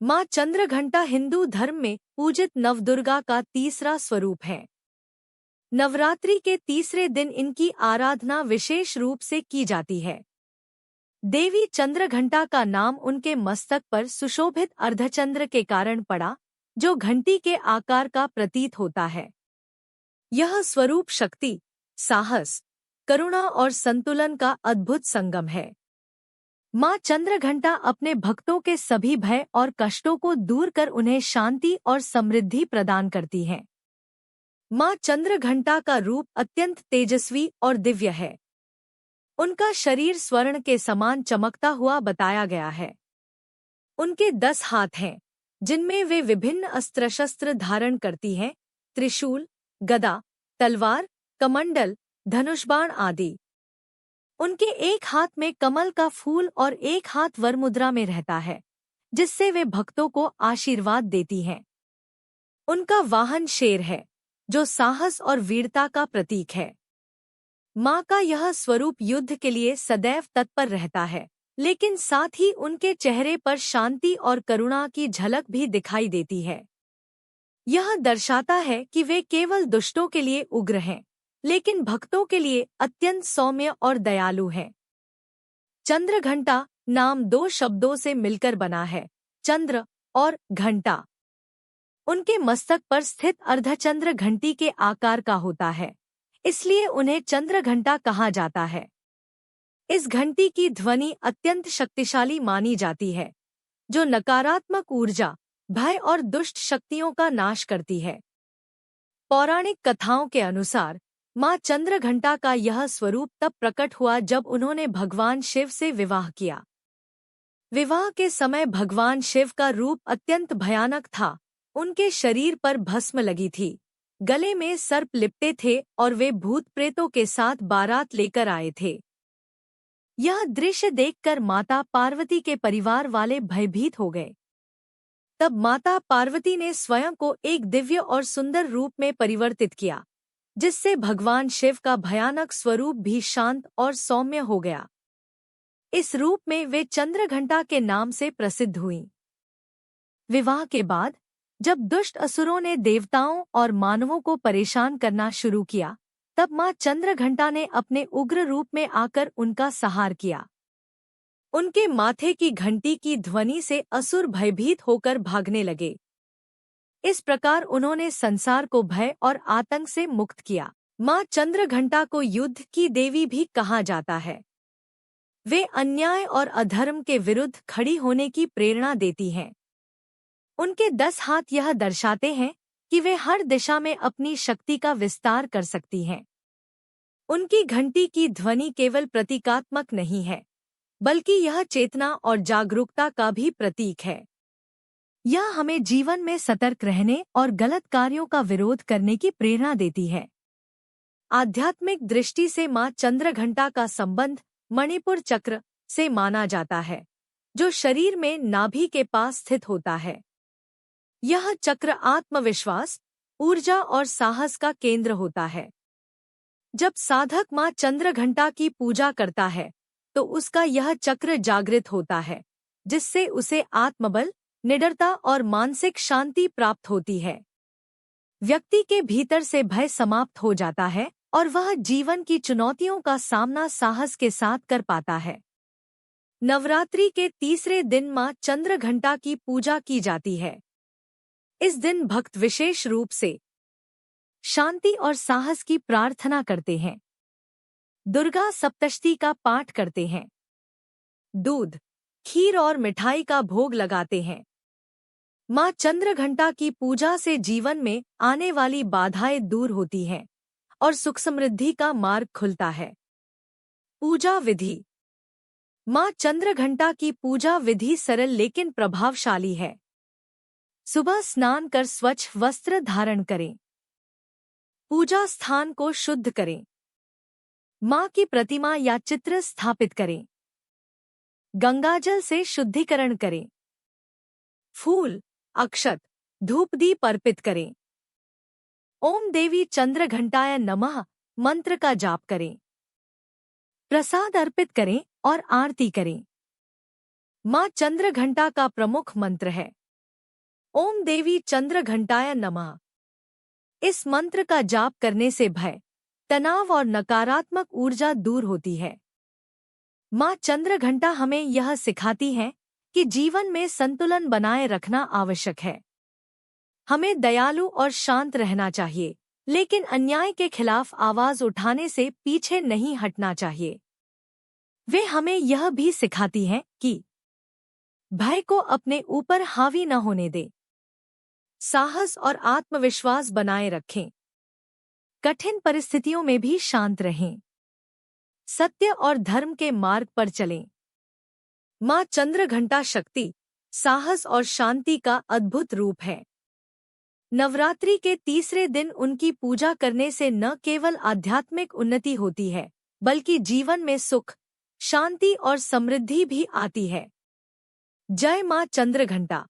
माँ चंद्रघंटा हिंदू धर्म में पूजित नवदुर्गा का तीसरा स्वरूप है। नवरात्रि के तीसरे दिन इनकी आराधना विशेष रूप से की जाती है। देवी चंद्रघंटा का नाम उनके मस्तक पर सुशोभित अर्धचंद्र के कारण पड़ा, जो घंटी के आकार का प्रतीत होता है। यह स्वरूप शक्ति, साहस, करुणा और संतुलन का अद्भुत संगम है। माँ चंद्रघंटा अपने भक्तों के सभी भय और कष्टों को दूर कर उन्हें शांति और समृद्धि प्रदान करती हैं। माँ चंद्रघंटा का रूप अत्यंत तेजस्वी और दिव्य है। उनका शरीर स्वर्ण के समान चमकता हुआ बताया गया है। उनके 10 हाथ हैं, जिनमें वे विभिन्न अस्त्र शस्त्र धारण करती हैं: त्रिशूल, गदा, तलवार, कमंडल, धनुष्बाण आदि। उनके एक हाथ में कमल का फूल और एक हाथ वरमुद्रा में रहता है, जिससे वे भक्तों को आशीर्वाद देती हैं। उनका वाहन शेर है, जो साहस और वीरता का प्रतीक है। माँ का यह स्वरूप युद्ध के लिए सदैव तत्पर रहता है, लेकिन साथ ही उनके चेहरे पर शांति और करुणा की झलक भी दिखाई देती है। यह दर्शाता है कि वे केवल दुष्टों के लिए उग्र हैं, लेकिन भक्तों के लिए अत्यंत सौम्य और दयालु हैं। चंद्रघंटा नाम 2 शब्दों से मिलकर बना है, चंद्र और घंटा। उनके मस्तक पर स्थित अर्धचंद्र घंटी के आकार का होता है, इसलिए उन्हें चंद्रघंटा कहा जाता है। इस घंटी की ध्वनि अत्यंत शक्तिशाली मानी जाती है, जो नकारात्मक ऊर्जा, भय और दुष्ट शक्तियों का नाश करती है। पौराणिक कथाओं के अनुसार माँ चंद्रघंटा का यह स्वरूप तब प्रकट हुआ जब उन्होंने भगवान शिव से विवाह किया। विवाह के समय भगवान शिव का रूप अत्यंत भयानक था। उनके शरीर पर भस्म लगी थी, गले में सर्प लिपटे थे और वे भूत प्रेतों के साथ बारात लेकर आए थे। यह दृश्य देखकर माता पार्वती के परिवार वाले भयभीत हो गए। तब माता पार्वती ने स्वयं को एक दिव्य और सुंदर रूप में परिवर्तित किया, जिससे भगवान शिव का भयानक स्वरूप भी शांत और सौम्य हो गया। इस रूप में वे चंद्रघंटा के नाम से प्रसिद्ध हुईं। विवाह के बाद जब दुष्ट असुरों ने देवताओं और मानवों को परेशान करना शुरू किया, तब माँ चंद्रघंटा ने अपने उग्र रूप में आकर उनका संहार किया। उनके माथे की घंटी की ध्वनि से असुर भयभीत होकर भागने लगे। इस प्रकार उन्होंने संसार को भय और आतंक से मुक्त किया। माँ चंद्रघंटा को युद्ध की देवी भी कहा जाता है। वे अन्याय और अधर्म के विरुद्ध खड़ी होने की प्रेरणा देती हैं। उनके 10 हाथ यह दर्शाते हैं कि वे हर दिशा में अपनी शक्ति का विस्तार कर सकती हैं। उनकी घंटी की ध्वनि केवल प्रतीकात्मक नहीं है, बल्कि यह चेतना और जागरूकता का भी प्रतीक है। यह हमें जीवन में सतर्क रहने और गलत कार्यों का विरोध करने की प्रेरणा देती है। आध्यात्मिक दृष्टि से माँ चंद्रघंटा का संबंध मणिपुर चक्र से माना जाता है, जो शरीर में नाभि के पास स्थित होता है। यह चक्र आत्मविश्वास, ऊर्जा और साहस का केंद्र होता है। जब साधक माँ चंद्रघंटा की पूजा करता है, तो उसका यह चक्र जागृत होता है, जिससे उसे आत्मबल, निडरता और मानसिक शांति प्राप्त होती है। व्यक्ति के भीतर से भय समाप्त हो जाता है और वह जीवन की चुनौतियों का सामना साहस के साथ कर पाता है। नवरात्रि के तीसरे दिन माँ चंद्रघंटा की पूजा की जाती है। इस दिन भक्त विशेष रूप से शांति और साहस की प्रार्थना करते हैं। दुर्गा सप्तशती का पाठ करते हैं। दूध, खीर और मिठाई का भोग लगाते हैं। माँ चंद्रघंटा की पूजा से जीवन में आने वाली बाधाएं दूर होती हैं और सुख समृद्धि का मार्ग खुलता है। पूजा विधि। माँ चंद्रघंटा की पूजा विधि सरल लेकिन प्रभावशाली है। सुबह स्नान कर स्वच्छ वस्त्र धारण करें। पूजा स्थान को शुद्ध करें। माँ की प्रतिमा या चित्र स्थापित करें। गंगाजल से शुद्धिकरण करें। फूल, अक्षत, धूपदीप अर्पित करें। ओम देवी चंद्रघंटाय नमः मंत्र का जाप करें। प्रसाद अर्पित करें और आरती करें। माँ चंद्रघंटा का प्रमुख मंत्र है, ओम देवी चंद्र घंटाय नमः। इस मंत्र का जाप करने से भय, तनाव और नकारात्मक ऊर्जा दूर होती है। माँ चंद्र घंटा हमें यह सिखाती है कि जीवन में संतुलन बनाए रखना आवश्यक है। हमें दयालु और शांत रहना चाहिए, लेकिन अन्याय के खिलाफ आवाज उठाने से पीछे नहीं हटना चाहिए। वे हमें यह भी सिखाती हैं कि भय को अपने ऊपर हावी न होने दें, साहस और आत्मविश्वास बनाए रखें, कठिन परिस्थितियों में भी शांत रहें, सत्य और धर्म के मार्ग पर चलें। माँ चंद्र घंटा शक्ति, साहस और शांति का अद्भुत रूप है। नवरात्रि के तीसरे दिन उनकी पूजा करने से न केवल आध्यात्मिक उन्नति होती है, बल्कि जीवन में सुख, शांति और समृद्धि भी आती है। जय माँ चंद्र घंटा।